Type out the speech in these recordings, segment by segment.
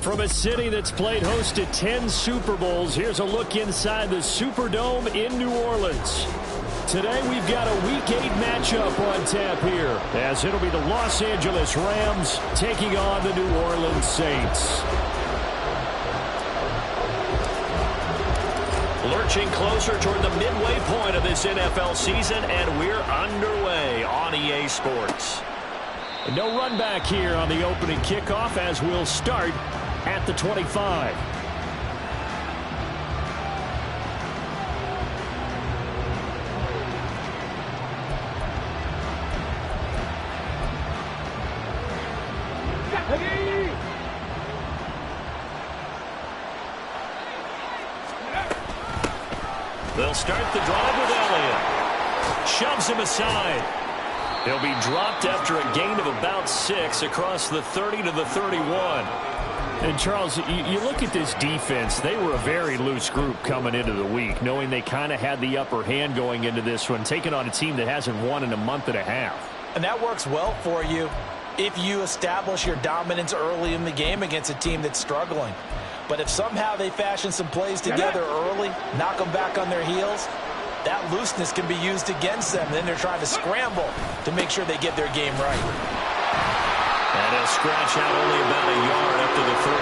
From a city that's played host to 10 Super Bowls, here's a look inside the Superdome in New Orleans. Today we've got a Week 8 matchup on tap here, as it'll be the Los Angeles Rams taking on the New Orleans Saints. Lurching closer toward the midway point of this NFL season, and we're underway on EA Sports. No run back here on the opening kickoff, as we'll start at the 25. They'll start the drive with Elliott. Shoves him aside. He'll be dropped after a gain of about 6 across the 30 to the 31. And, Charles, you look at this defense, they were a very loose group coming into the week, knowing they kind of had the upper hand going into this one, taking on a team that hasn't won in a month and a half. And that works well for you if you establish your dominance early in the game against a team that's struggling. But if somehow they fashion some plays together early, knock them back on their heels, that looseness can be used against them. Then they're trying to scramble to make sure they get their game right. And he'll scratch out only about a yard up to the 32.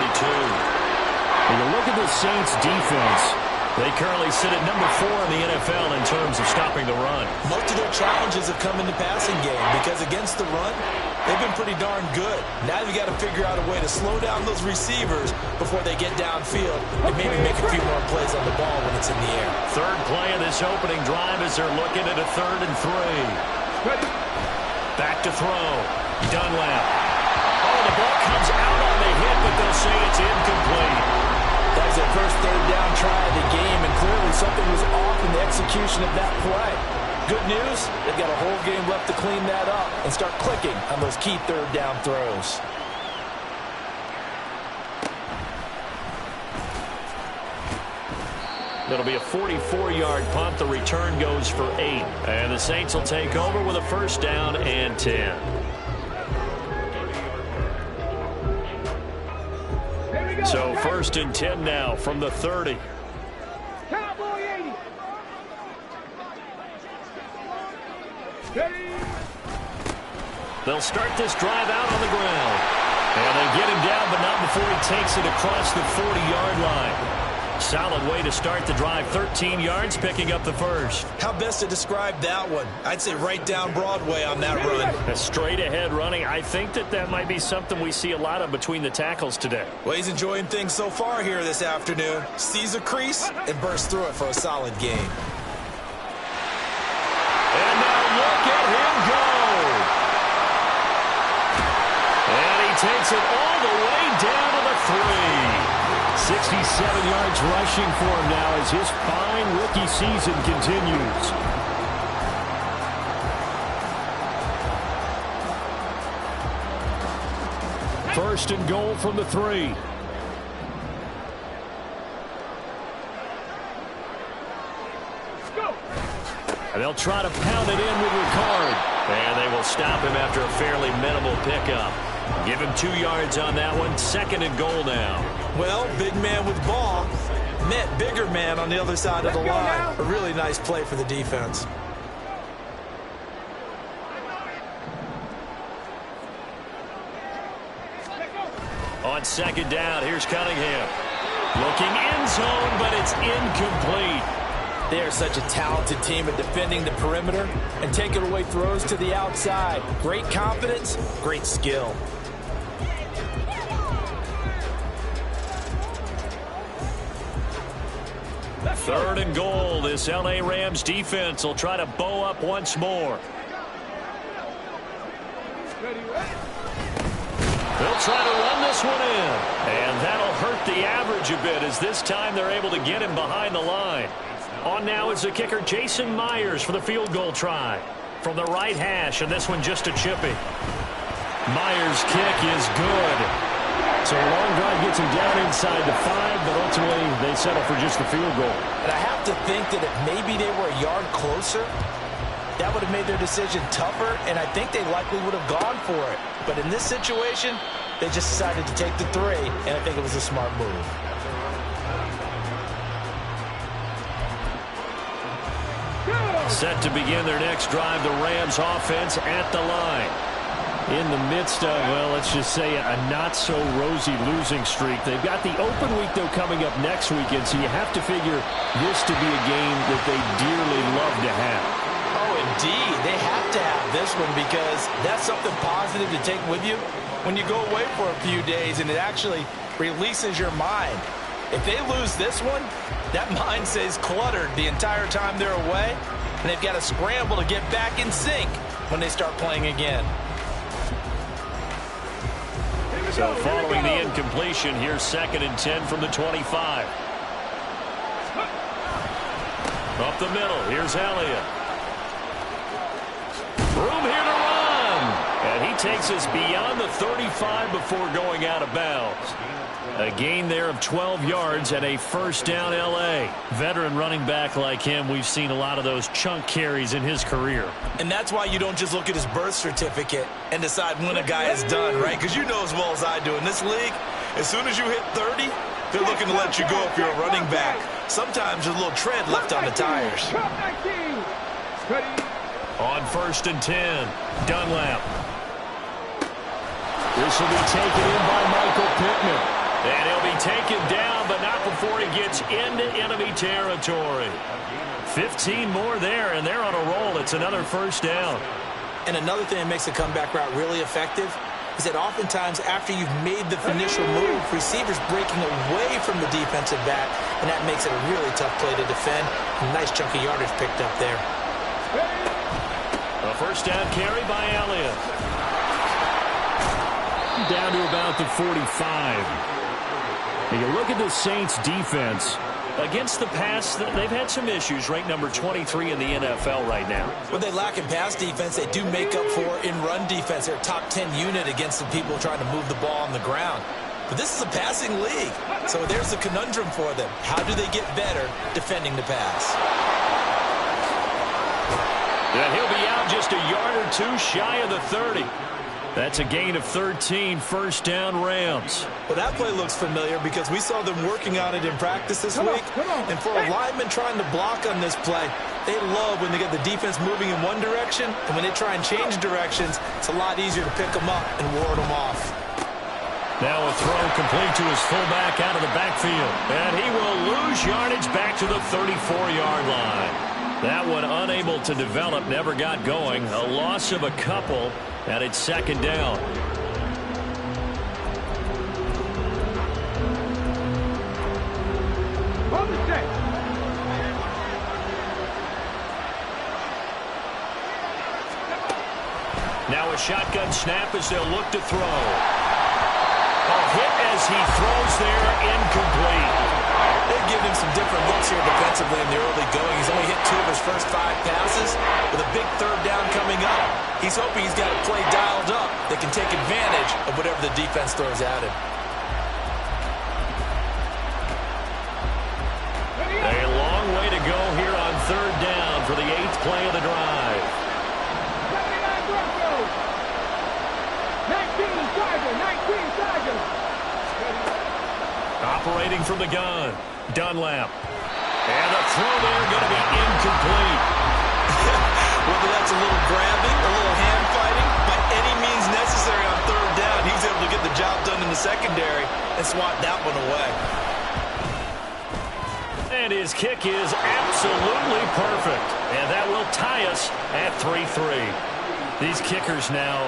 When you look at the Saints' defense, they currently sit at number 4 in the NFL in terms of stopping the run. Most of their challenges have come in the passing game because against the run, they've been pretty darn good. Now you've got to figure out a way to slow down those receivers before they get downfield and maybe make a few more plays on the ball when it's in the air. Third play of this opening drive as they're looking at a 3rd and 3. Back to throw. Dunlap. Oh, the ball comes out on the hit, but they'll say it's incomplete. That was their first 3rd down try of the game, and clearly something was off in the execution of that play. Good news, they've got a whole game left to clean that up and start clicking on those key 3rd down throws. It'll be a 44-yard punt. The return goes for 8. And the Saints will take over with a 1st down and 10. So 1st and 10 now from the 30. They'll start this drive out on the ground. And they get him down, but not before he takes it across the 40-yard line. Solid way to start the drive. 13 yards, picking up the 1st. How best to describe that one? I'd say right down Broadway on that run. A straight-ahead running. I think that might be something we see a lot of between the tackles today. Well, he's enjoying things so far here this afternoon. Sees a crease and bursts through it for a solid gain. And now look at him go. And he takes it all the way down to the 3. 67 yards rushing for him now as his fine rookie season continues. First and goal from the 3. And they'll try to pound it in with Ricard. And they will stop him after a fairly minimal pickup. Give him 2 yards on that one. 2nd and goal now. Well, big man with ball met bigger man on the other side of the line. A really nice play for the defense. On 2nd down, here's Cunningham. Looking end zone, but it's incomplete. They are such a talented team at defending the perimeter and taking away throws to the outside. Great confidence, great skill. Third and goal. This L.A. Rams defense will try to bow up once more. They'll try to run this one in. And that'll hurt the average a bit as this time they're able to get him behind the line. On now is the kicker Jason Myers for the field goal try. from the right hash, and this one just a chippy. Myers' kick is good. So a long drive gets him down inside the 5, but ultimately they settle for just the field goal. And I have to think that if maybe they were a yard closer, that would have made their decision tougher, and I think they likely would have gone for it. But in this situation, they just decided to take the 3, and I think it was a smart move. Set to begin their next drive, the Rams offense at the line. In the midst of, well, let's just say a not-so-rosy losing streak. They've got the open week, though, coming up next weekend, so you have to figure this to be a game that they dearly love to have. Oh, indeed. They have to have this one because that's something positive to take with you when you go away for a few days, and it actually releases your mind. If they lose this one, that mind stays cluttered the entire time they're away, and they've got to scramble to get back in sync when they start playing again. So following the incompletion, here's 2nd and 10 from the 25. Up the middle, here's Elliott. Room here to run. And he takes us beyond the 35 before going out of bounds. A gain there of 12 yards and a first down L.A. Veteran running back like him, we've seen a lot of those chunk carries in his career. And that's why you don't just look at his birth certificate and decide when a guy is done, right? Because you know as well as I do, in this league, as soon as you hit 30, they're looking to let you go if you're a running back. Sometimes there's a little tread left on the tires. On 1st and 10, Dunlap. This will be taken in by Michael Pittman. And he'll be taken down, but not before he gets into enemy territory. 15 more there, and they're on a roll. It's another first down. And another thing that makes the comeback route really effective is that oftentimes after you've made the initial move, receivers breaking away from the defensive back, and that makes it a really tough play to defend. A nice chunk of yardage picked up there. A first down carry by Elliott. Down to about the 45. You look at the Saints defense. Against the pass, they've had some issues. Ranked number 23 in the NFL right now. When they lack in pass defense, they do make up for in run defense. They're a top 10 unit against the people trying to move the ball on the ground. But this is a passing league, so there's the conundrum for them. How do they get better defending the pass? Yeah, he'll be out just a yard or two shy of the 30. That's a gain of 13, first down Rams. Well, that play looks familiar because we saw them working on it in practice this week. And for a lineman trying to block on this play, they love when they get the defense moving in one direction. And when they try and change directions, it's a lot easier to pick them up and ward them off. Now a throw complete to his fullback out of the backfield. And he will lose yardage back to the 34-yard line. That one unable to develop, never got going. A loss of a couple, and it's 2nd down. Now a shotgun snap as they'll look to throw. A hit as he throws there, incomplete. They've given him some different looks here defensively in the early going. He's only hit 2 of his first 5 passes with a big 3rd down coming up. He's hoping he's got a play dialed up that can take advantage of whatever the defense throws at him. A long way to go here on 3rd down for the 8th play of the drive. 19 Tigers. Operating from the gun, Dunlap. And the throw there going to be incomplete. Whether that's a little grabbing, a little hand fighting, by any means necessary on 3rd down, he was able to get the job done in the secondary and swat that one away. And his kick is absolutely perfect. And that will tie us at 3-3. These kickers now,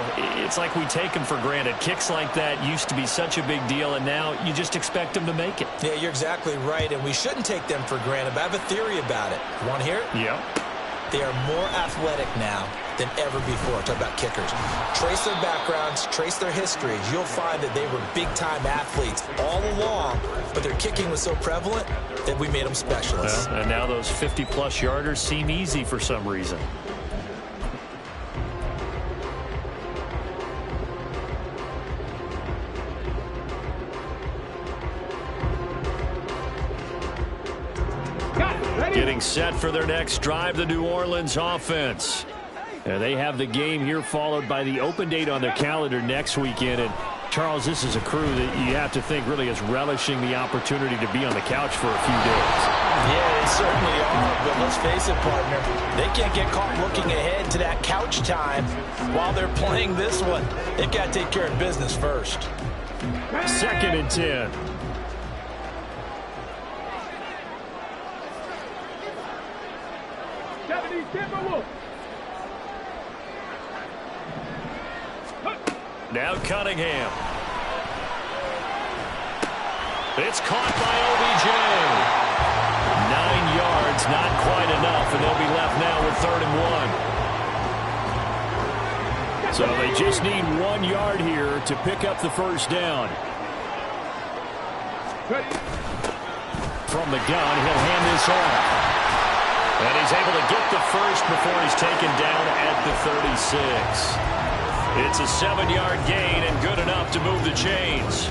it's like we take them for granted. Kicks like that used to be such a big deal, and now you just expect them to make it. Yeah, you're exactly right, and we shouldn't take them for granted, but I have a theory about it. You want to hear it? Yeah. They are more athletic now than ever before. Talk about kickers. Trace their backgrounds, trace their histories. You'll find that they were big-time athletes all along, but their kicking was so prevalent that we made them specialists. And now those 50-plus yarders seem easy for some reason. Getting set for their next drive, the New Orleans offense. They have the game here followed by the open date on their calendar next weekend. And Charles, this is a crew that you have to think really is relishing the opportunity to be on the couch for a few days. Yeah, they certainly are, but let's face it, partner, they can't get caught looking ahead to that couch time while they're playing this one. They've got to take care of business first. 2nd and 10. Now Cunningham. It's caught by OBJ. 9 yards, not quite enough, and they'll be left now with 3rd and 1. So they just need 1 yard here to pick up the first down. From the gun, he'll hand this off. And he's able to get the first before he's taken down at the 36. It's a 7-yard gain and good enough to move the chains.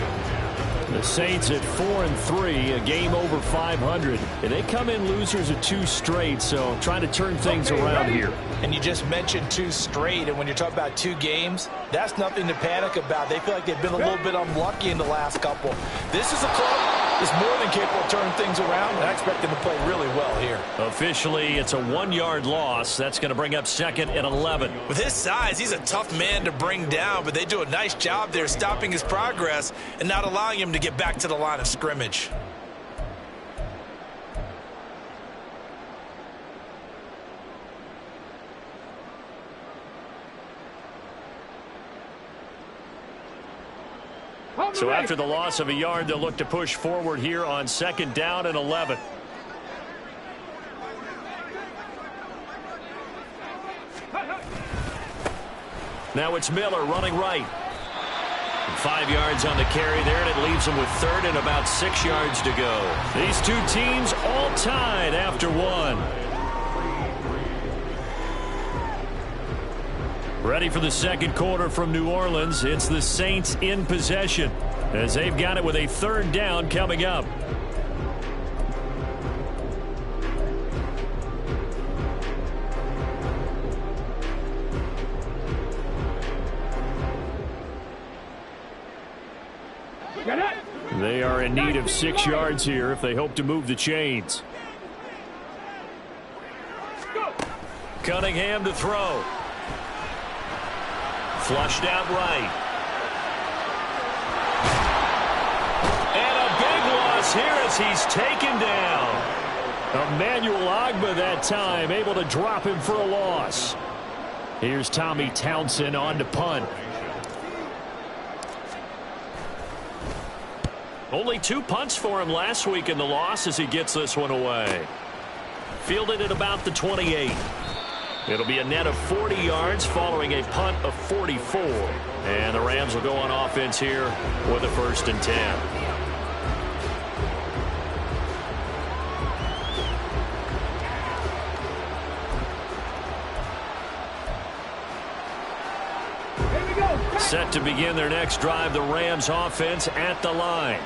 The Saints at 4-3, a game over 500. And they come in losers of 2 straight, so trying to turn things around here. And you just mentioned 2 straight, and when you're talking about 2 games, that's nothing to panic about. They feel like they've been a little bit unlucky in the last couple. This is a club that's more than capable of turning things around, and I expect them to play really well here. Officially, it's a 1-yard loss. That's going to bring up 2nd and 11. With his size, he's a tough man to bring down, but they do a nice job there stopping his progress and not allowing him to get back to the line of scrimmage. So after the loss of a yard, they'll look to push forward here on 2nd down and 11. Now it's Miller running right. 5 yards on the carry there, and it leaves them with 3rd and about 6 yards to go. These 2 teams all tied after 1. Ready for the 2nd quarter from New Orleans. It's the Saints in possession as they've got it with a 3rd down coming up. They are in need of 6 yards here if they hope to move the chains. Cunningham to throw. Flushed out right. And a big loss here as he's taken down. Emmanuel Ogbah that time able to drop him for a loss. Here's Tommy Townsend on to punt. Only 2 punts for him last week in the loss as he gets this one away. Fielded at about the 28. It'll be a net of 40 yards following a punt of 44. And the Rams will go on offense here with a 1st and 10. Set to begin their next drive, the Rams offense at the line.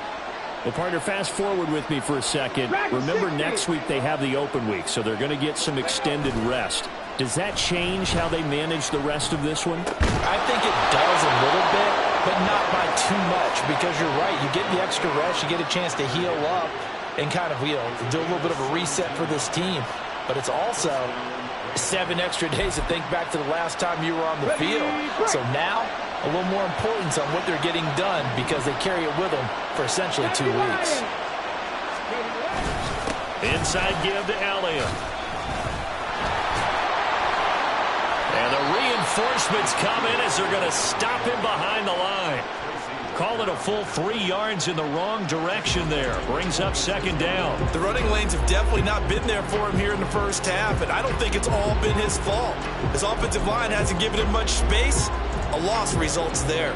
Well, partner, fast forward with me for a second. Remember, next week they have the open week, so they're going to get some extended rest. Does that change how they manage the rest of this one? I think it does a little bit, but not by too much, because you're right. You get the extra rest, you get a chance to heal up and kind of, do a little bit of a reset for this team. But it's also 7 extra days to think back to the last time you were on the field. So now, a little more importance on what they're getting done because they carry it with them for essentially 2 weeks. Inside give to Elliott. And the reinforcements come in as they're going to stop him behind the line. Call it a full 3 yards in the wrong direction there. Brings up 2nd down. The running lanes have definitely not been there for him here in the first half, and I don't think it's all been his fault. His offensive line hasn't given him much space. A loss results there.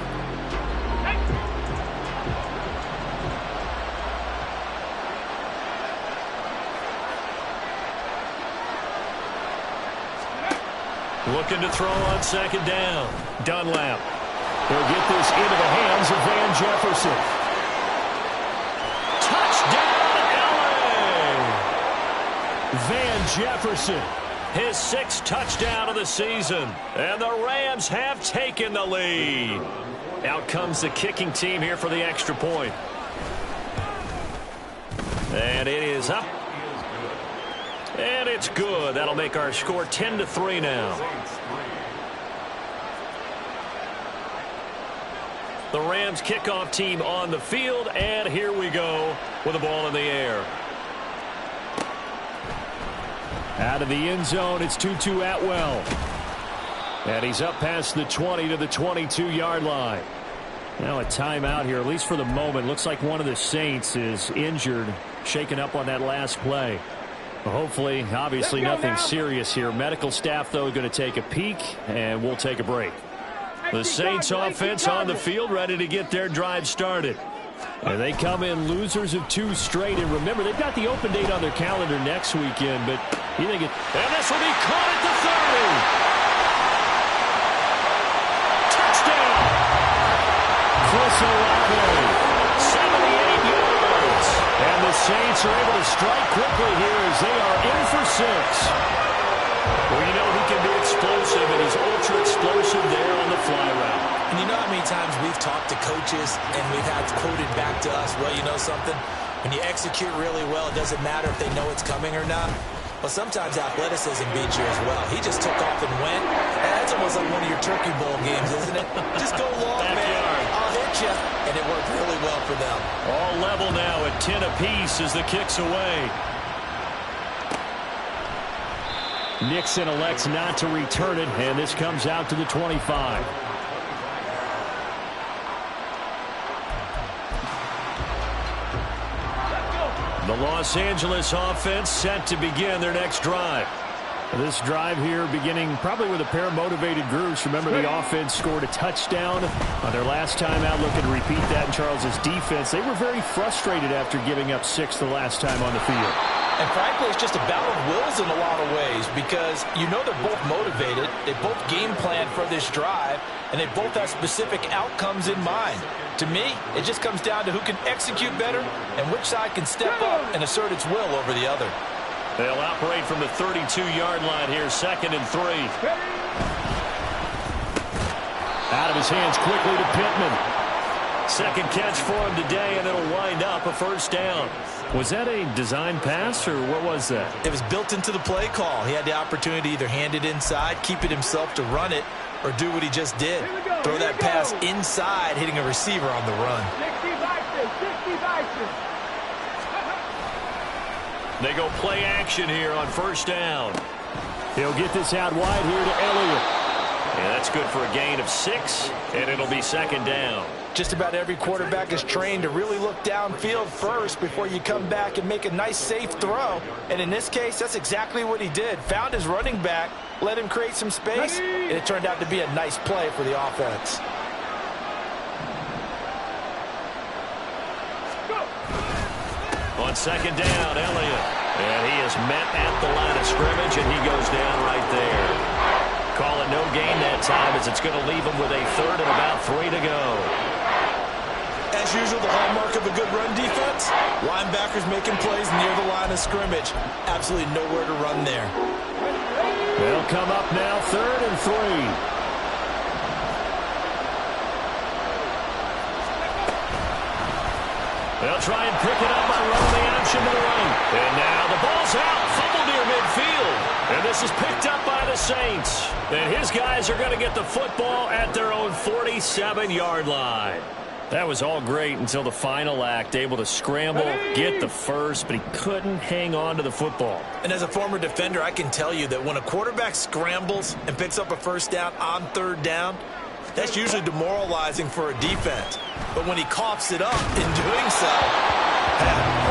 Looking to throw on 2nd down. Dunlap. He'll get this into the hands of Van Jefferson. Touchdown, LA! Van Jefferson. His 6th touchdown of the season. And the Rams have taken the lead. Out comes the kicking team here for the extra point. And it is up. And it's good. That'll make our score 10-3 now. The Rams kickoff team on the field, and here we go with the ball in the air. Out of the end zone, it's Tutu Atwell. And he's up past the 20 to the 22-yard line. Now a timeout here, at least for the moment. Looks like one of the Saints is injured, shaken up on that last play. Well, hopefully, obviously nothing serious here. Medical staff, though, going to take a peek, and we'll take a break. The Saints offense on the field, ready to get their drive started. And they come in losers of 2 straight. And remember, they've got the open date on their calendar next weekend. But you think it... And this will be caught at the 30. Touchdown! Chris Olave, 78 yards. And the Saints are able to strike quickly here as they are in for 6. Well, you know he can be explosive, and he's ultra explosive there on the fly route. And you know how many times we've talked to coaches and we've had quoted back to us, well, you know something? When you execute really well, it doesn't matter if they know it's coming or not. But sometimes athleticism beats you as well. He just took off and went. And that's almost like one of your Turkey Bowl games, isn't it? Just go long, man. I'll hit you. And it worked really well for them. All level now at 10 apiece as the kick's away. Nixon elects not to return it, and this comes out to the 25. The Los Angeles offense set to begin their next drive. This drive here beginning probably with a pair of motivated groups. Remember, the offense scored a touchdown on their last time out. Looking to repeat that in Charles's defense. They were very frustrated after giving up 6 the last time on the field. And frankly, it's just a battle of wills in a lot of ways because you know they're both motivated. They both game plan for this drive, and they both have specific outcomes in mind. To me, it just comes down to who can execute better and which side can step up and assert its will over the other. They'll operate from the 32-yard line here, 2nd and 3. Out of his hands quickly to Pittman. 2nd catch for him today, and it'll wind up a 1st down. Was that a design pass, or what was that? It was built into the play call. He had the opportunity to either hand it inside, keep it himself to run it, or do what he just did. Throw that pass inside, hitting a receiver on the run. 60 Vikings. They go play action here on 1st down. He'll get this out wide here to Elliott. Yeah, that's good for a gain of 6, and it'll be 2nd down. Just about every quarterback is trained to really look downfield first before you come back and make a nice, safe throw. And in this case, that's exactly what he did. Found his running back, let him create some space, and it turned out to be a nice play for the offense. On 2nd down, Elliott. And he is met at the line of scrimmage, and he goes down right there. Call it no gain that time as it's going to leave him with a 3rd and about 3 to go. As usual, the hallmark of a good run defense, linebackers making plays near the line of scrimmage. Absolutely nowhere to run there. They'll come up now, 3rd and 3. They'll try and pick it up by running the option to the right. And now the ball's out, fumbled near midfield. And this is picked up by the Saints. And his guys are going to get the football at their own 47-yard line. That was all great until the final act, able to scramble, get the first, but he couldn't hang on to the football. And as a former defender, I can tell you that when a quarterback scrambles and picks up a 1st down on 3rd down, that's usually demoralizing for a defense. But when he coughs it up in doing so,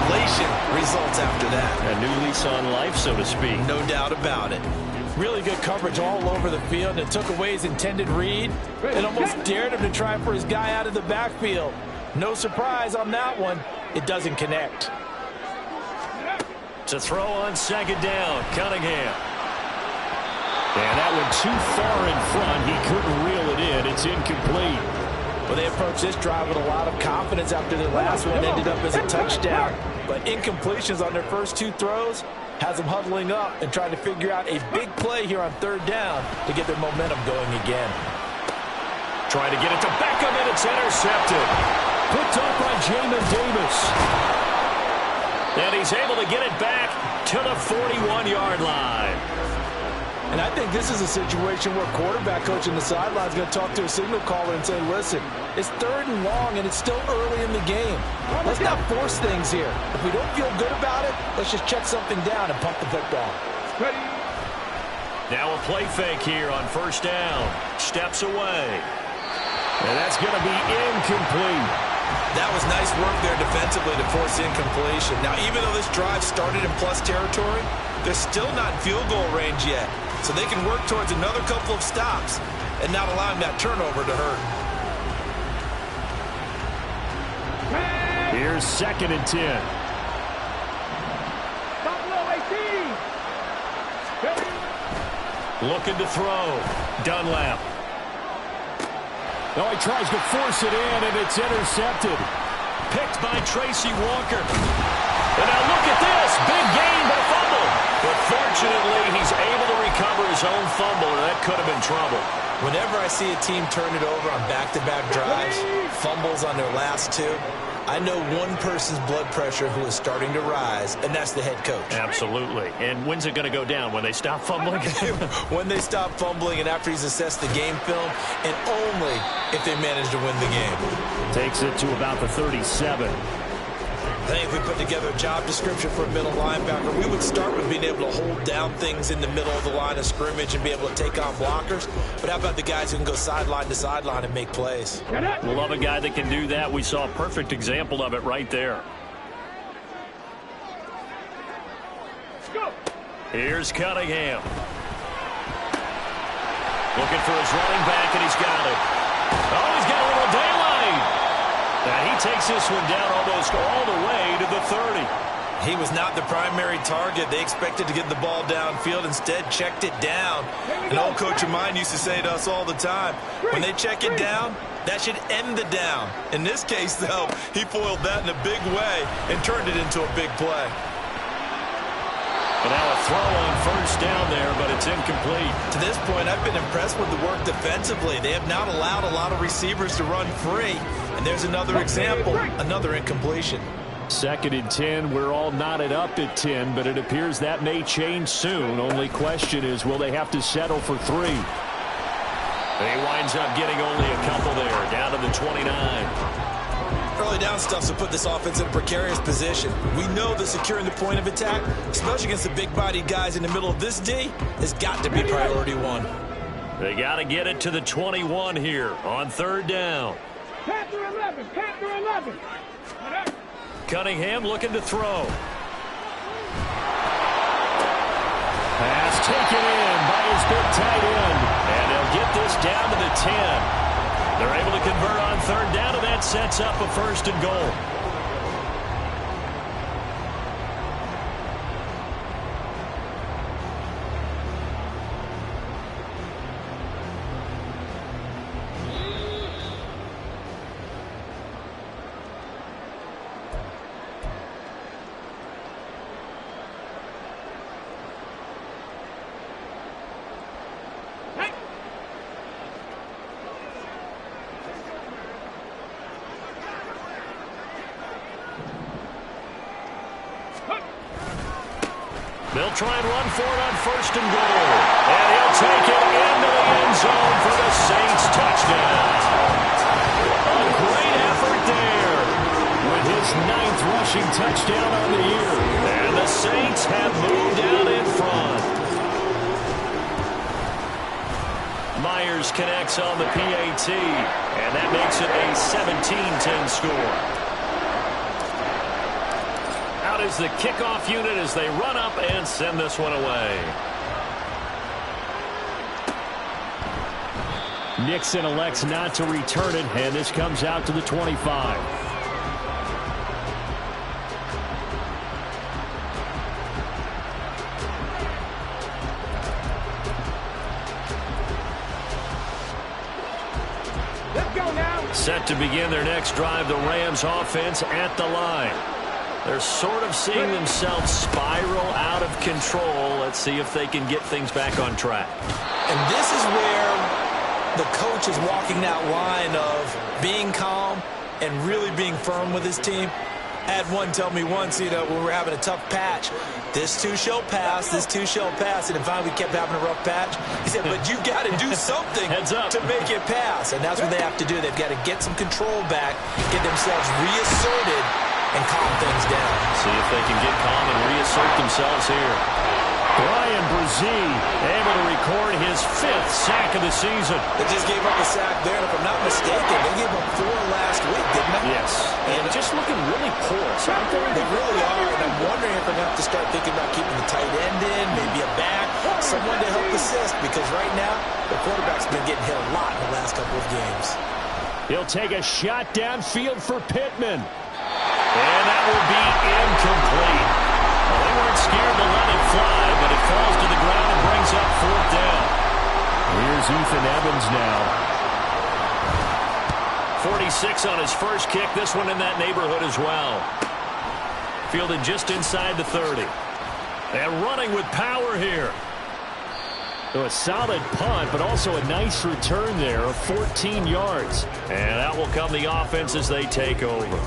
elation results after that. A new lease on life, so to speak. No doubt about it. Really good coverage all over the field, and it took away his intended read and almost dared him to try for his guy out of the backfield. No surprise on that one. It doesn't connect. To throw on 2nd down, Cunningham. And that one too far in front. He couldn't reel it in. It's incomplete. Well, they approached this drive with a lot of confidence after their last one ended up as a touchdown. But incompletions on their first 2 throws, Has them huddling up and trying to figure out a big play here on third down to get their momentum going again. Trying to get it to Beckham, and it's intercepted. Picked up by Jamin Davis. And he's able to get it back to the 41-yard line. And I think this is a situation where quarterback coach in the sideline is going to talk to a signal caller and say, listen, it's third and long and it's still early in the game. Let's not force things here. If we don't feel good about it, let's just check something down and pump the football. Ready. Now a play fake here on first down. Steps away. And that's going to be incomplete. That was nice work there defensively to force incompletion. Now, even though this drive started in plus territory, they're still not in field goal range yet. So they can work towards another couple of stops and not allowing that turnover to hurt. Here's 2nd and 10. Buffalo 18. Looking to throw. Dunlap. Oh, he tries to force it in, and it's intercepted. Picked by Tracy Walker. And now look at this. Big gain, but a fumble. But fortunately, he's able to recover his own fumble, and that could have been trouble. Whenever I see a team turn it over on back-to-back drives, fumbles on their last two, I know one person's blood pressure who is starting to rise, and that's the head coach. Absolutely. And when's it going to go down? When they stop fumbling? When they stop fumbling and after he's assessed the game film, and only if they manage to win the game. Takes it to about the 37. I think if we put together a job description for a middle linebacker, we would start with being able to hold down things in the middle of the line of scrimmage and be able to take on blockers. But how about the guys who can go sideline to sideline and make plays? We'll love a guy that can do that. We saw a perfect example of it right there. Go. Here's Cunningham. Looking for his running back, and he's got it. Oh, he's got a little daylight. And he takes this one down almost all the way to the 30. He was not the primary target. They expected to get the ball downfield. Instead, checked it down. An old coach of mine used to say to us all the time, when they check it down, that should end the down. In this case, though, he foiled that in a big way and turned it into a big play. But now a throw on first down there, but it's incomplete. To this point, I've been impressed with the work defensively. They have not allowed a lot of receivers to run free. And there's another example, another incompletion. 2nd and 10. We're all knotted up at 10, but it appears that may change soon. Only question is, will they have to settle for 3? He winds up getting only a couple there, down to the 29. Early down stuff to put this offense in a precarious position. We know that securing the point of attack, especially against the big-bodied guys in the middle of this D, has got to be priority 1. They got to get it to the 21 here on third down. Panther 11. Panther 11. Cunningham looking to throw. Pass taken in by his big tight end. And they'll get this down to the 10. They're able to convert on third down, and that sets up a 1st and goal. They'll try and run for it on 1st and goal. And he'll take it into the end zone for the Saints touchdown. A great effort there with his 9th rushing touchdown on the year. And the Saints have moved out in front. Myers connects on the PAT, and that makes it a 17-10 score. Out is the kickoff unit as they run up and send this one away. Nixon elects not to return it, and this comes out to the 25. Let's go now. Set to begin their next drive, the Rams offense at the line. They're sort of seeing themselves spiral out of control. Let's see if they can get things back on track. And this is where the coach is walking that line of being calm and really being firm with his team. I had one tell me once, when we were having a tough patch, this too shall pass, this too shall pass, and then finally we kept having a rough patch. He said, but you've got to do something to make it pass, and that's what they have to do. They've got to get some control back, get themselves reasserted, and calm things down. See if they can get calm and reassert themselves here. Brian Brzee able to record his 5th sack of the season. They just gave up a sack there, and if I'm not mistaken, they gave up 4 last week, didn't they? Yes, and just looking really porous out there. They really are, and I'm wondering if they're going to have to start thinking about keeping the tight end in, maybe a back, someone to help assist, because right now, the quarterback's been getting hit a lot in the last couple of games. He'll take a shot downfield for Pittman. And that will be incomplete. Well, they weren't scared to let it fly, but it falls to the ground and brings up 4th down. Here's Ethan Evans now. 46 on his first kick. This one in that neighborhood as well. Fielded just inside the 30. And running with power here. So a solid punt, but also a nice return there of 14 yards. And out will come the offense as they take over.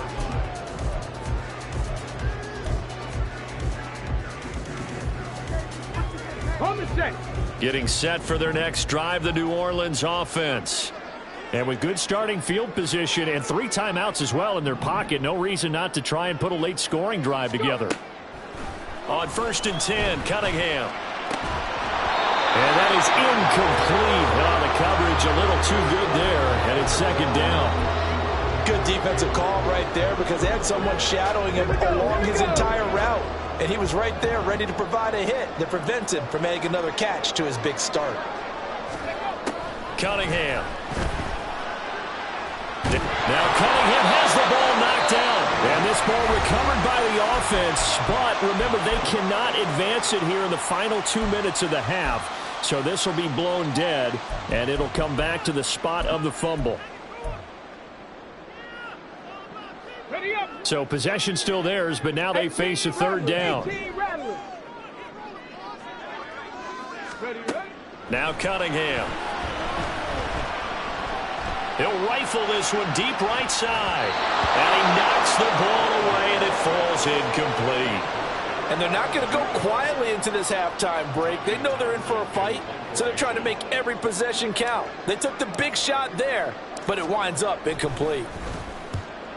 Getting set for their next drive, the New Orleans offense. And with good starting field position and 3 timeouts as well in their pocket, no reason not to try and put a late scoring drive together. On 1st and 10, Cunningham. And that is incomplete. Oh, the coverage a little too good there, and it's 2nd down. Good defensive call right there because they had someone shadowing him along his entire route. And he was right there ready to provide a hit that prevents him from making another catch to his big start. Cunningham. Now Cunningham has the ball knocked down. And this ball recovered by the offense. But remember, they cannot advance it here in the final 2 minutes of the half. So this will be blown dead, and it'll come back to the spot of the fumble. So possession still theirs, but now they face a 3rd down. Now Cunningham. He'll rifle this one deep right side. And he knocks the ball away, and it falls incomplete. And they're not going to go quietly into this halftime break. They know they're in for a fight, so they're trying to make every possession count. They took the big shot there, but it winds up incomplete.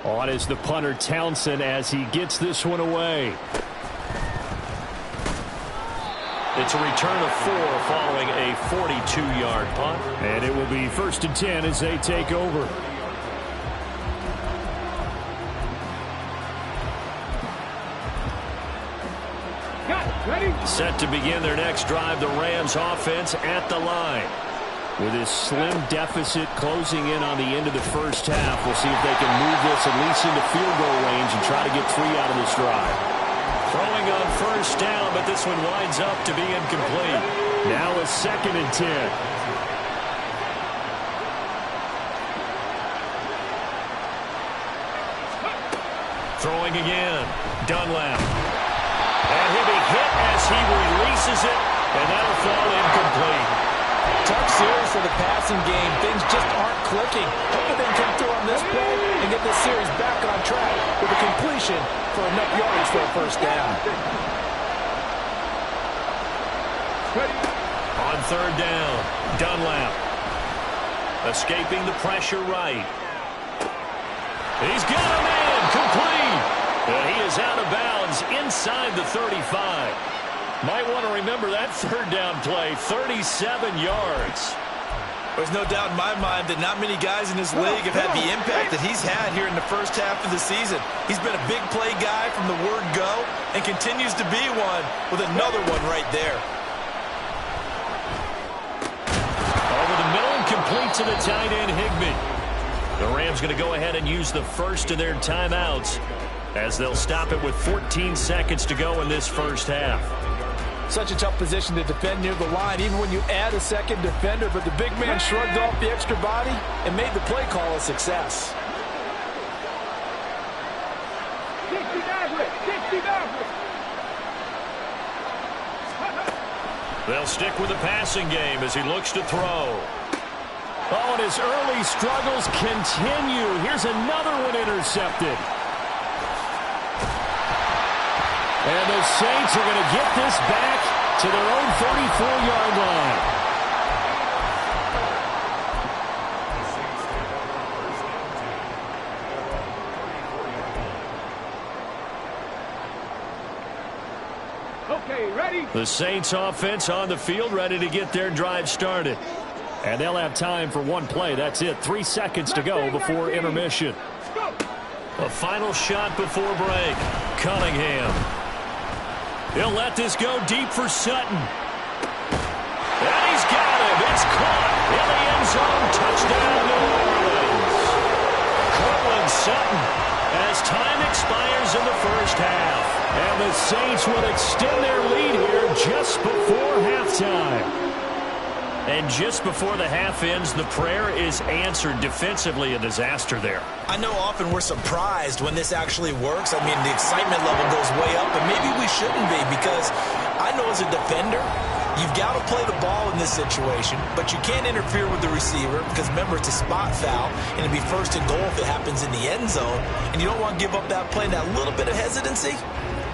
On is the punter Townsend as he gets this one away. It's a return of 4 following a 42-yard punt. And it will be 1st and 10 as they take over. Set to begin their next drive, the Rams offense at the line. With his slim deficit closing in on the end of the first half, we'll see if they can move this at least into field goal range and try to get 3 out of this drive. Throwing on 1st down, but this one winds up to be incomplete. Now a 2nd and 10. Throwing again. Dunlap. And he'll be hit as he releases it, and that'll fall incomplete. Tough series for the passing game. Things just aren't clicking. Hopefully they can come through on this play and get this series back on track with a completion for enough yards for a 1st down. On 3rd down, Dunlap. Escaping the pressure right. He's got a man, complete. And he is out of bounds inside the 35. Might want to remember that 3rd down play, 37 yards. There's no doubt in my mind that not many guys in this league have had the impact that he's had here in the first half of the season. He's been a big play guy from the word go and continues to be one with another one right there. Over the middle and complete to the tight end, Higbee. The Rams going to go ahead and use the first of their timeouts as they'll stop it with 14 seconds to go in this first half. Such a tough position to defend near the line, even when you add a 2nd defender, but the big man shrugged off the extra body and made the play call a success. 60 guys with They'll stick with the passing game as he looks to throw. Oh, and his early struggles continue. Here's another one intercepted. And the Saints are going to get this back to their own 34-yard line. Okay, ready? The Saints offense on the field, ready to get their drive started. And they'll have time for one play. That's it. 3 seconds to go before intermission. A final shot before break. Cunningham. He'll let this go deep for Sutton. And he's got him. It's caught in the end zone. Touchdown, New Orleans. Cortland Sutton as time expires in the first half. And the Saints will extend their lead here just before halftime. And just before the half ends, the prayer is answered. Defensively, a disaster there. I know often we're surprised when this actually works. I mean, the excitement level goes way up, but maybe we shouldn't be, because I know as a defender, you've got to play the ball in this situation, but you can't interfere with the receiver because, remember, it's a spot foul, and it'd be first and goal if it happens in the end zone, and you don't want to give up that play. That little bit of hesitancy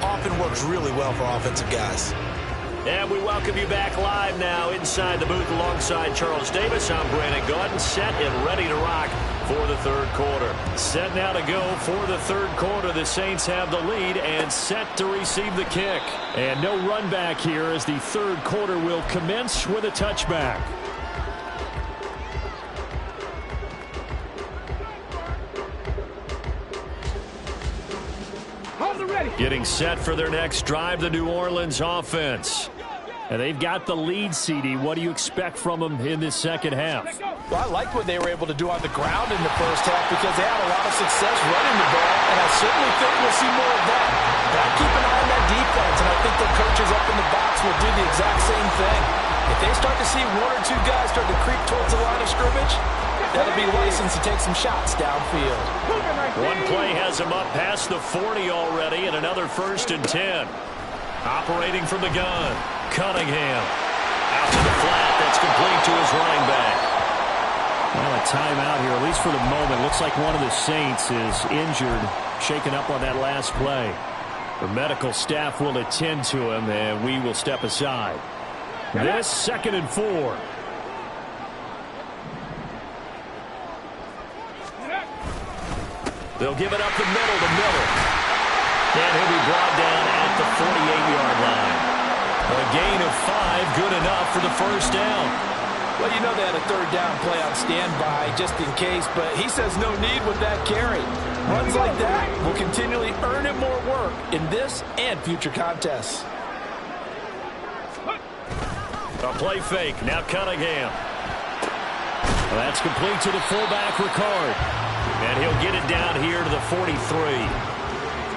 often works really well for offensive guys. And we welcome you back live now inside the booth alongside Charles Davis. I'm Brandon Gaudin, set and ready to rock for the third quarter. Set now to go for the third quarter. The Saints have the lead and set to receive the kick. And no run back here as the third quarter will commence with a touchback. Getting set for their next drive, the New Orleans offense. And they've got the lead, CD. What do you expect from them in this second half? Well, I like what they were able to do on the ground in the first half because they had a lot of success running the ball, and I certainly think we'll see more of that. But keep an eye on that defense, and I think the coaches up in the box will do the exact same thing. If they start to see one or two guys start to creep towards the line of scrimmage, that'll be licensed to take some shots downfield. One play has him up past the 40 already, and another 1st and 10. Operating from the gun, Cunningham. Out to the flat, that's complete to his running back. Well, a timeout here, at least for the moment. Looks like one of the Saints is injured, shaken up on that last play. The medical staff will attend to him, and we will step aside. This 2nd and 4. They'll give it up the middle to Miller. And he'll be brought down at the 48-yard line. A gain of 5, good enough for the first down. Well, you know they had a third down play on standby just in case, but he says no need with that carry. Runs like that will continually earn him more work in this and future contests. A play fake, now Cunningham. Well, that's complete to the fullback, Ricard. And he'll get it down here to the 43.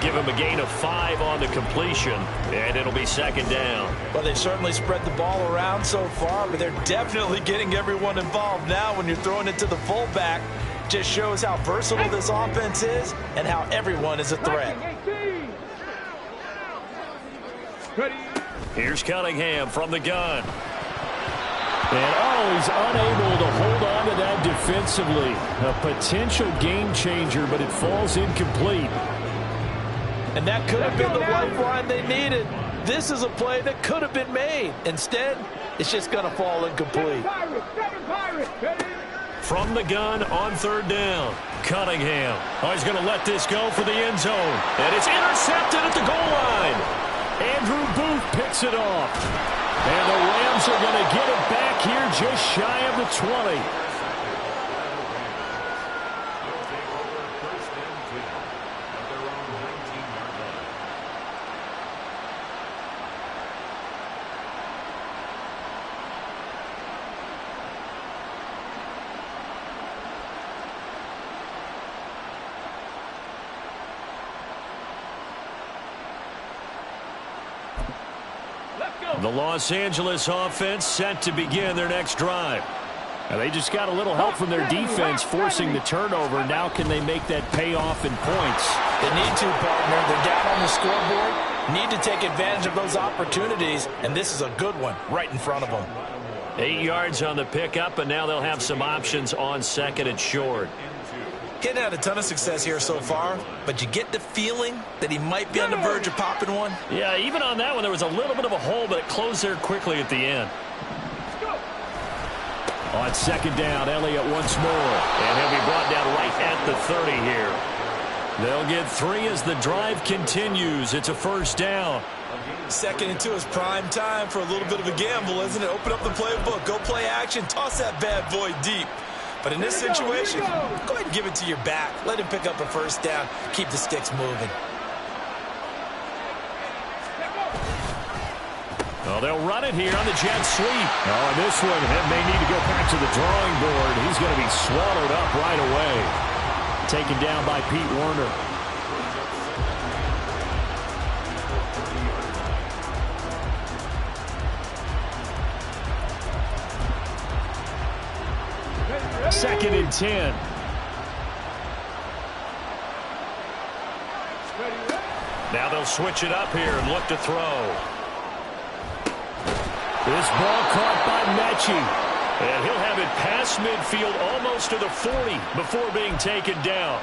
Give him a gain of 5 on the completion, and it'll be 2nd down. Well, they certainly spread the ball around so far, but they're definitely getting everyone involved now when you're throwing it to the fullback. Just shows how versatile this offense is and how everyone is a threat. Here's Cunningham from the gun. And, oh, he's unable to hold on to that defensively. A potential game changer, but it falls incomplete. And that could have been the lifeline they needed. This is a play that could have been made. Instead, it's just going to fall incomplete. From the gun on 3rd down, Cunningham. Oh, he's going to let this go for the end zone. And it's intercepted at the goal line. Andrew Booth picks it off. And the Rams are going to get it back here just shy of the 20. The Los Angeles offense set to begin their next drive. Now they just got a little help from their defense forcing the turnover. Now can they make that pay off in points? They need to, partner. They're down on the scoreboard. Need to take advantage of those opportunities, and this is a good one right in front of them. 8 yards on the pickup, and now they'll have some options on second and short. Hadn't had a ton of success here so far, but you get the feeling that he might be on the verge of popping one. Yeah, even on that one, there was a little bit of a hole, but it closed there quickly at the end. On second down, Elliott once more, and he'll be brought down right at the 30 here. They'll get 3 as the drive continues. It's a first down. 2nd and 2 is prime time for a little bit of a gamble, isn't it? Open up the playbook, go play action, toss that bad boy deep. But in this situation, go ahead and give it to your back. Let him pick up a first down. Keep the sticks moving. Well, they'll run it here on the jet sweep. Oh, and this one may need to go back to the drawing board. He's going to be swallowed up right away. Taken down by Pete Werner. Second and 10. Now they'll switch it up here and look to throw. This ball caught by Mechie. And he'll have it past midfield almost to the 40 before being taken down.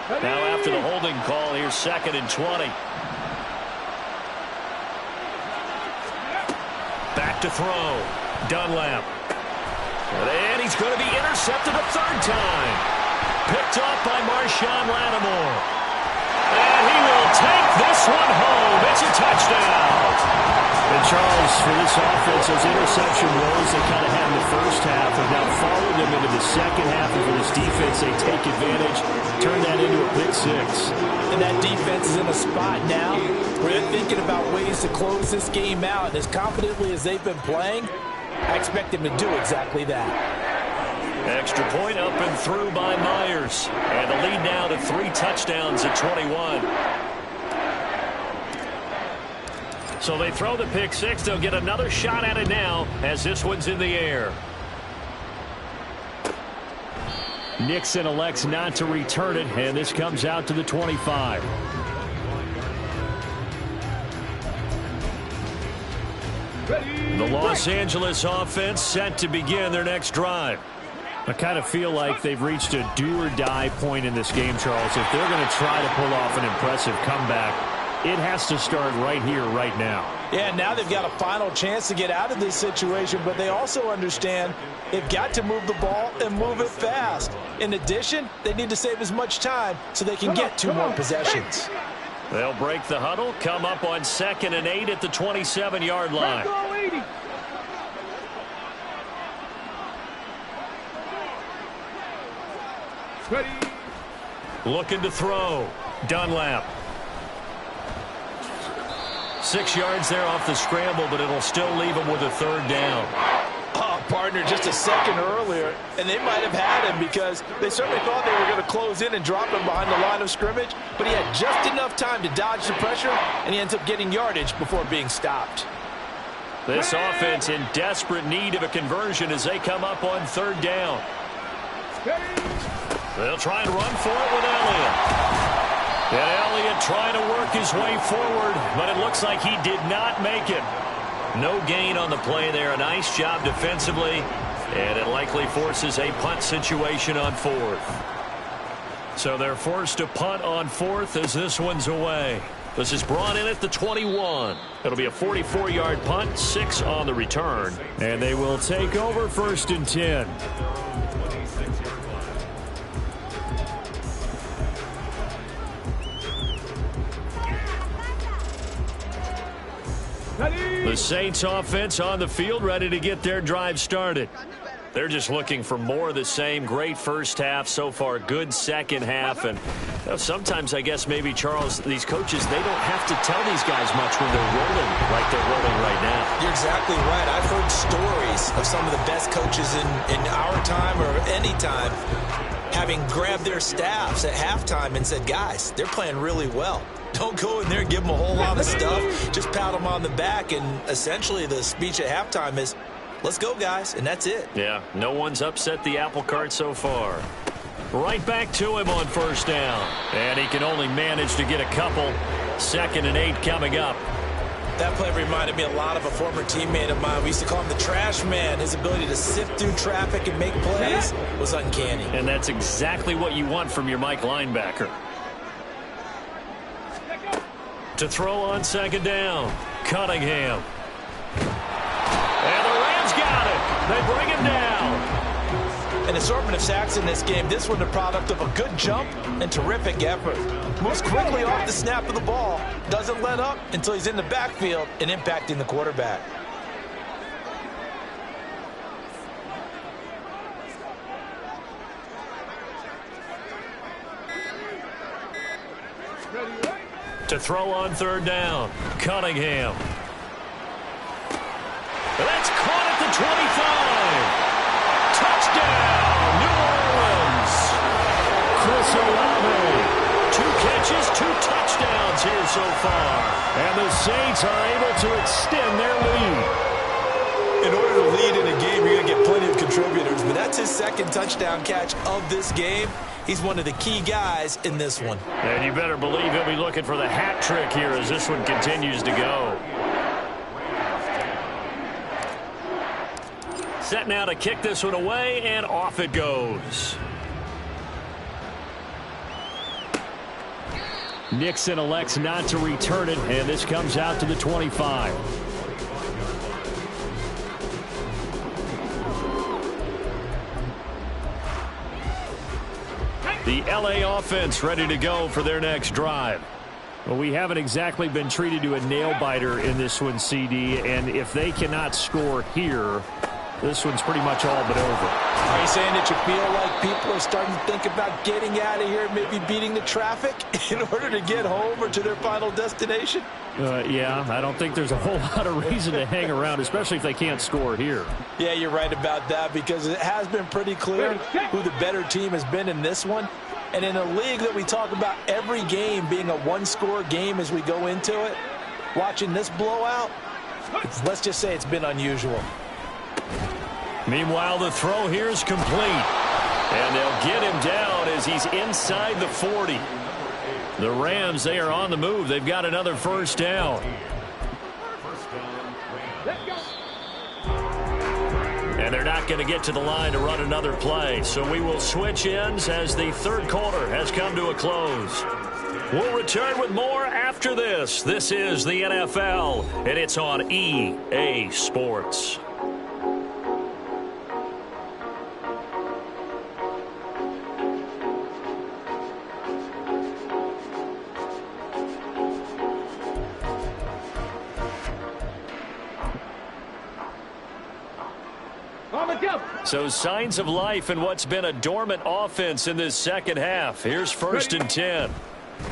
Now after the holding call, here's 2nd and 20. Back to throw. Dunlap. And he's going to be intercepted a 3rd time. Picked off by Marshawn Lattimore. And he will take this one home. It's a touchdown. And Charles, for this offense, those interception woes they kind of had in the first half have now followed them into the second half. And for this defense, they take advantage, turn that into a pick 6. And that defense is in a spot now where they're thinking about ways to close this game out. And as confidently as they've been playing, I expect them to do exactly that. Extra point up and through by Myers. And the lead now to 3 touchdowns at 21. So they throw the pick 6. They'll get another shot at it now as this one's in the air. Nixon elects not to return it, and this comes out to the 25. The Los Angeles offense set to begin their next drive. I kind of feel like they've reached a do-or-die point in this game, Charles. If they're going to try to pull off an impressive comeback, it has to start right here, right now. Yeah, now they've got a final chance to get out of this situation, but they also understand they've got to move the ball and move it fast. In addition, they need to save as much time so they can get 2 more possessions. They'll break the huddle, come up on 2nd and 8 at the 27-yard line. Ready. Looking to throw. Dunlap. 6 yards there off the scramble, but it'll still leave him with a 3rd down. Oh, partner, just a second earlier, and they might have had him because they certainly thought they were going to close in and drop him behind the line of scrimmage, but he had just enough time to dodge the pressure, and he ends up getting yardage before being stopped. This offense in desperate need of a conversion as they come up on 3rd down. They'll try and run for it with Elliott. And Elliott trying to work his way forward, but it looks like he did not make it. No gain on the play there. A nice job defensively, and it likely forces a punt situation on 4th. So they're forced to punt on 4th as this one's away. This is brought in at the 21. It'll be a 44-yard punt, 6 on the return. And they will take over 1st and 10. The Saints offense on the field, ready to get their drive started. They're just looking for more of the same. Great first half so far. Good second half. And you know, sometimes, I guess, maybe, Charles, these coaches, they don't have to tell these guys much when they're rolling like they're rolling right now. You're exactly right. I've heard stories of some of the best coaches in our time or any time having grabbed their staffs at halftime and said, guys, they're playing really well. Don't go in there and give them a whole lot of stuff. Just pat them on the back. And essentially the speech at halftime is, let's go, guys, and that's it. Yeah, no one's upset the apple cart so far. Right back to him on first down. And he can only manage to get a couple. 2nd and 8 coming up. That play reminded me a lot of a former teammate of mine. We used to call him the trash man. His ability to sift through traffic and make plays was uncanny. And that's exactly what you want from your Mike linebacker. To throw on 2nd down. Cunningham. And the Rams got it. They bring him down. An assortment of sacks in this game. This one the product of a good jump and terrific effort. Moves quickly off the snap of the ball. Doesn't let up until he's in the backfield and impacting the quarterback. To throw on 3rd down. Cunningham. That's caught at the 25. Touchdown, New Orleans. Chris Olave. 2 catches, 2 touchdowns here so far. And the Saints are able to extend their lead. In order to lead in a game, you're going to get plenty of contributors. But that's his 2nd touchdown catch of this game. He's one of the key guys in this one. And you better believe he'll be looking for the hat trick here as this one continues to go. Set now to kick this one away, and off it goes. Nixon elects not to return it, and this comes out to the 25. The LA offense ready to go for their next drive. Well, we haven't exactly been treated to a nail-biter in this one, CD, and if they cannot score here, this one's pretty much all but over. Are you saying that you feel like people are starting to think about getting out of here and maybe beating the traffic in order to get home or to their final destination? Yeah, I don't think there's a whole lot of reason to hang around, especially if they can't score here. Yeah, you're right about that because it has been pretty clear who the better team has been in this one. And in a league that we talk about every game being a one-score game as we go into it, watching this blowout, let's just say it's been unusual. Meanwhile, the throw here is complete. And they'll get him down as he's inside the 40. The Rams, they are on the move. They've got another first down. And they're not going to get to the line to run another play. So we will switch ends as the 3rd quarter has come to a close. We'll return with more after this. This is the NFL, and it's on EA Sports. So signs of life in what's been a dormant offense in this second half. Here's 1st and 10.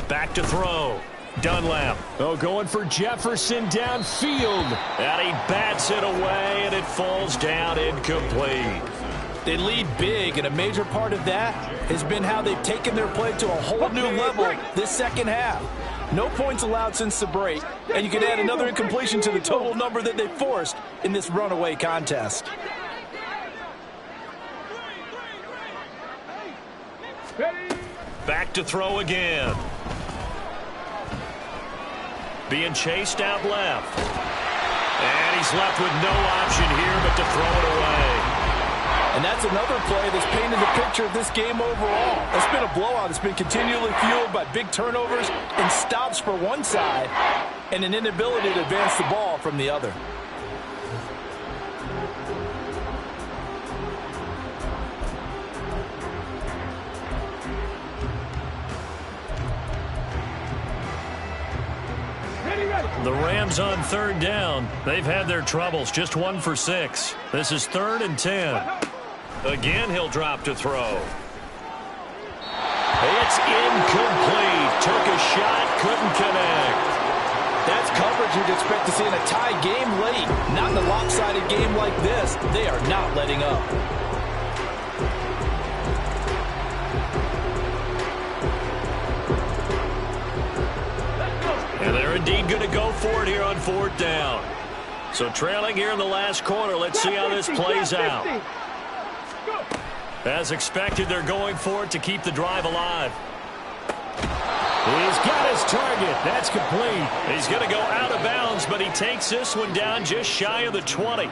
Back to throw. Dunlap. Oh, going for Jefferson downfield. And he bats it away, and it falls down incomplete. They lead big, and a major part of that has been how they've taken their play to a whole new level this second half. No points allowed since the break, and you can add another incompletion to the total number that they forced in this runaway contest. Back to throw again. Being chased out left. And he's left with no option here but to throw it away. And that's another play that's painted the picture of this game overall. It's been a blowout. It's been continually fueled by big turnovers and stops for one side and an inability to advance the ball from the other. The Rams on 3rd down. They've had their troubles. Just 1 for 6. This is 3rd and 10. Again, he'll drop to throw. It's incomplete. Took a shot, couldn't connect. That's coverage you'd expect to see in a tie game late. Not in a lopsided game like this. They are not letting up. And they're indeed going to go for it here on 4th down. So trailing here in the last quarter. Let's see how this plays out. As expected, they're going for it to keep the drive alive. He's got his target. That's complete. He's going to go out of bounds, but he takes this one down just shy of the 20.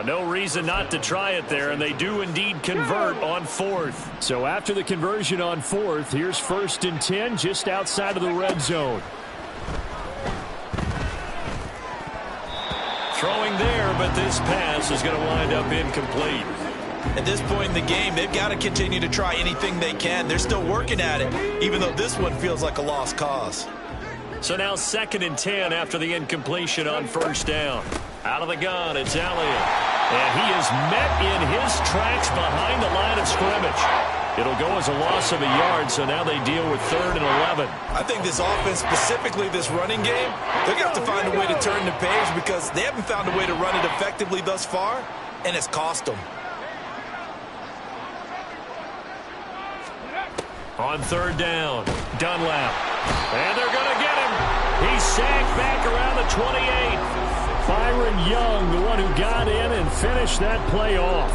No reason not to try it there, and they do indeed convert on 4th. So after the conversion on 4th, here's 1st and 10 just outside of the red zone. Throwing there, but this pass is going to wind up incomplete. At this point in the game, they've got to continue to try anything they can. They're still working at it, even though this one feels like a lost cause. So now 2nd and 10 after the incompletion on 1st down. Out of the gun, it's Elliott. And he is met in his tracks behind the line of scrimmage. It'll go as a loss of a yard, so now they deal with 3rd and 11. I think this offense, specifically this running game, they're going to have to find a way to turn the page because they haven't found a way to run it effectively thus far, and it's cost them. On 3rd down, Dunlap. And they're going to get him. He's sacked back around the 28. Byron Young, the one who got in and finished that play off.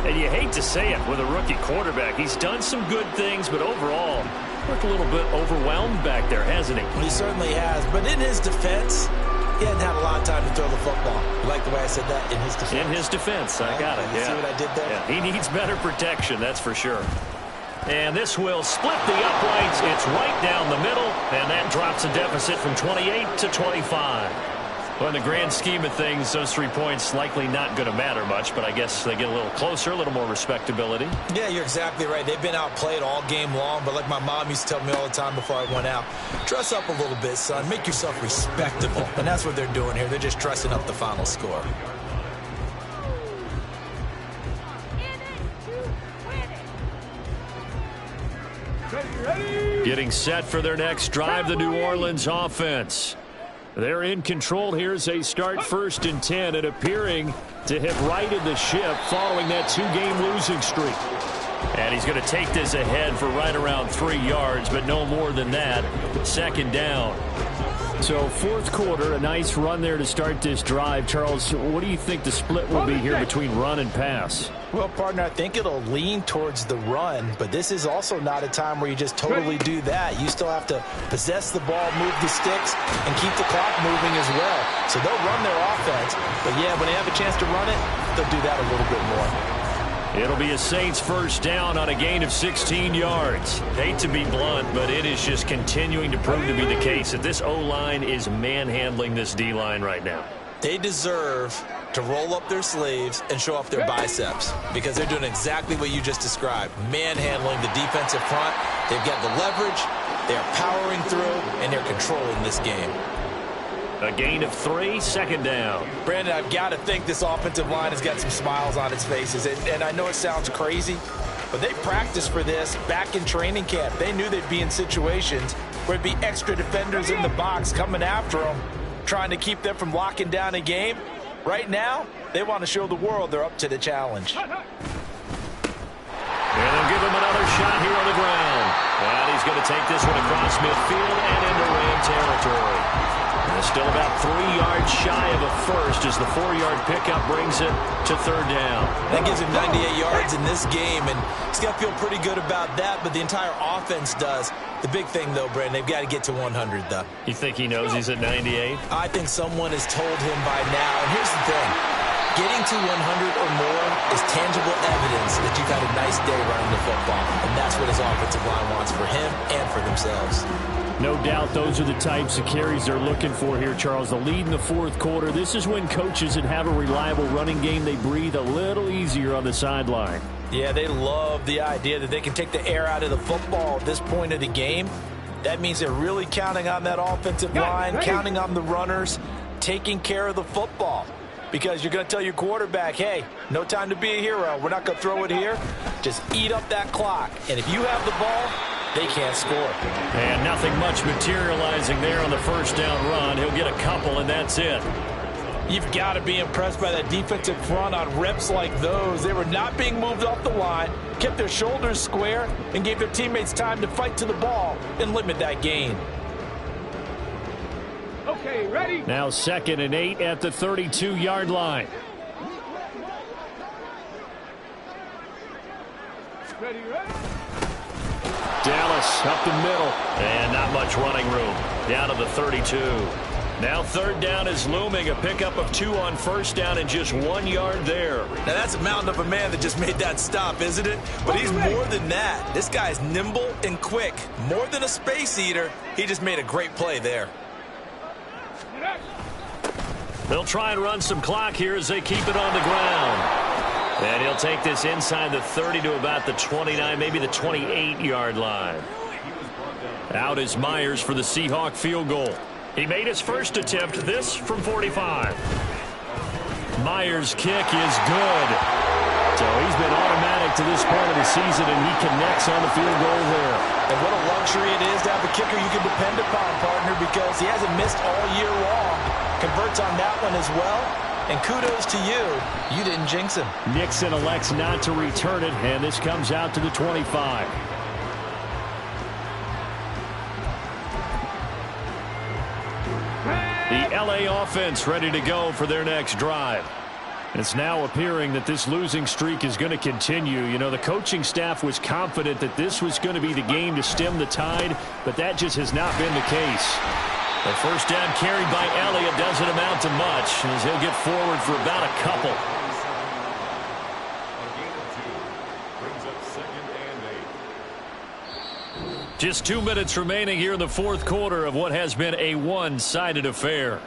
And you hate to say it with a rookie quarterback. He's done some good things, but overall, looked a little bit overwhelmed back there, hasn't he? He certainly has. But in his defense, he hadn't had a lot of time to throw the football. You like the way I said that? In his defense. In his defense. I got it. You see what I did there? Yeah. He needs better protection, that's for sure. And this will split the uprights. It's right down the middle, and that drops a deficit from 28 to 25. Well, in the grand scheme of things, those 3 points likely not going to matter much, but I guess they get a little closer, a little more respectability. Yeah, you're exactly right. They've been outplayed all game long, but like my mom used to tell me all the time before I went out, dress up a little bit, son. Make yourself respectable. And that's what they're doing here. They're just dressing up the final score. Getting set for their next drive, the New Orleans offense. They're in control here as they start 1st and 10 and appearing to have righted the ship following that 2-game losing streak. And he's going to take this ahead for right around 3 yards, but no more than that. 2nd down. So 4th quarter, a nice run there to start this drive. Charles, what do you think the split will be here between run and pass? Well, partner, I think it'll lean towards the run, but this is also not a time where you just totally do that. You still have to possess the ball, move the sticks, and keep the clock moving as well. So they'll run their offense, but yeah, when they have a chance to run it, they'll do that a little bit more. It'll be a Saints 1st down on a gain of 16 yards. Hate to be blunt, but it is just continuing to prove to be the case that this O-line is manhandling this D-line right now. They deserve to roll up their sleeves and show off their biceps because they're doing exactly what you just described, manhandling the defensive front. They've got the leverage, they're powering through, and they're controlling this game. A gain of 3, 2nd down. Brandon, I've got to think this offensive line has got some smiles on its faces. And I know it sounds crazy, but they practiced for this back in training camp. They knew they'd be in situations where it'd be extra defenders in the box coming after them, trying to keep them from locking down a game. Right now, they want to show the world they're up to the challenge. And they'll give him another shot here on the ground. And he's going to take this one across midfield and into Ram territory. And still about 3 yards shy of a first as the 4-yard pickup brings it to 3rd down. That gives him 98 yards in this game, and he's got to feel pretty good about that, but the entire offense does. The big thing, though, Brandon, they've got to get to 100, though. You think he knows he's at 98? I think someone has told him by now. And here's the thing. Getting to 100 or more is tangible evidence that you've had a nice day running the football, and that's what his offensive line wants for him and for themselves. No doubt those are the types of carries they're looking for here, Charles. The lead in the 4th quarter. This is when coaches that have a reliable running game, they breathe a little easier on the sideline. Yeah, they love the idea that they can take the air out of the football at this point of the game. That means they're really counting on that offensive line, counting on the runners, taking care of the football. because you're going to tell your quarterback, hey, no time to be a hero. We're not going to throw it here. Just eat up that clock. And if you have the ball, they can't score. And nothing much materializing there on the first down run. He'll get a couple, and that's it. You've got to be impressed by that defensive front on reps like those. They were not being moved off the line, kept their shoulders square, and gave their teammates time to fight to the ball and limit that gain. Okay, ready? Now 2nd and 8 at the 32-yard line. Ready, ready? Dallas up the middle. And not much running room. Down to the 32. Now 3rd down is looming. A pickup of 2 on 1st down and just 1 yard there. Now that's a mountain of a man that just made that stop, isn't it? But he's more than that. This guy's nimble and quick. More than a space eater. He just made a great play there. They'll try and run some clock here as they keep it on the ground. And he'll take this inside the 30 to about the 29, maybe the 28-yard line. Out is Myers for the Seahawk field goal. He made his first attempt, this from 45. Myers' kick is good. So he's been automatic to this point of the season, and he connects on the field goal there. And what a luxury it is to have a kicker you can depend upon, partner, because he hasn't missed all year long. Converts on that one as well. And kudos to you. You didn't jinx him. Nixon elects not to return it, and this comes out to the 25. The LA offense ready to go for their next drive. It's now appearing that this losing streak is going to continue. You know, the coaching staff was confident that this was going to be the game to stem the tide, but that just has not been the case. The first down carried by Elliott doesn't amount to much, as he'll get forward for about a couple. Just 2 minutes remaining here in the 4th quarter of what has been a one-sided affair.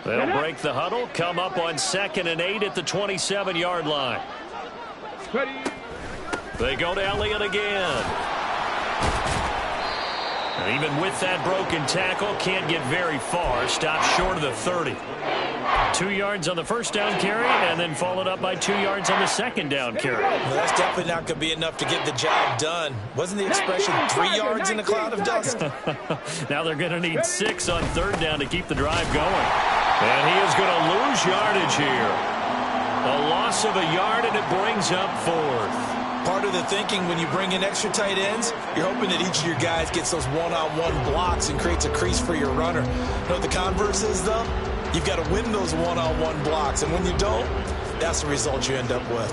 They'll break the huddle, come up on 2nd and 8 at the 27-yard line. Ready? They go to Elliott again. And even with that broken tackle, can't get very far. Stopped short of the 30. 2 yards on the first down carry, and then followed up by 2 yards on the second down carry. Well, that's definitely not going to be enough to get the job done. Wasn't the expression 3 yards in a cloud of dust? Now they're going to need 6 on 3rd down to keep the drive going. And he is going to lose yardage here. A loss of a yard, and it brings up 4th. Part of the thinking when you bring in extra tight ends, you're hoping that each of your guys gets those one-on-one blocks and creates a crease for your runner. You know what the converse is, though? You've got to win those one-on-one blocks, and when you don't, that's the result you end up with.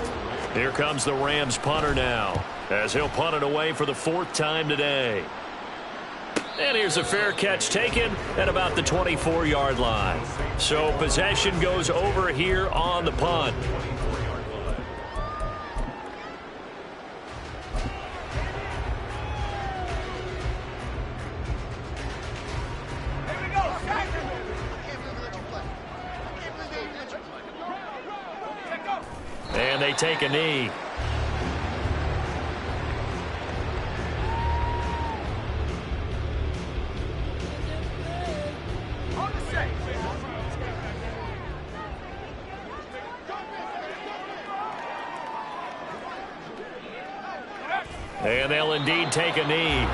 Here comes the Rams punter now, as he'll punt it away for the 4th time today. And here's a fair catch taken at about the 24-yard line. So possession goes over here on the punt. And they take a knee. And they'll indeed take a knee.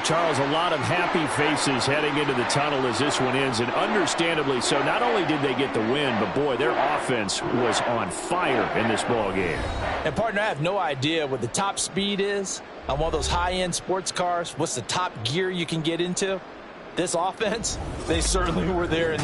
Charles, a lot of happy faces heading into the tunnel as this one ends, and understandably so. Not only did they get the win, but boy, their offense was on fire in this ball game. And partner, I have no idea what the top speed is on one of those high-end sports cars. What's the top gear you can get into? This offense, they certainly were there in this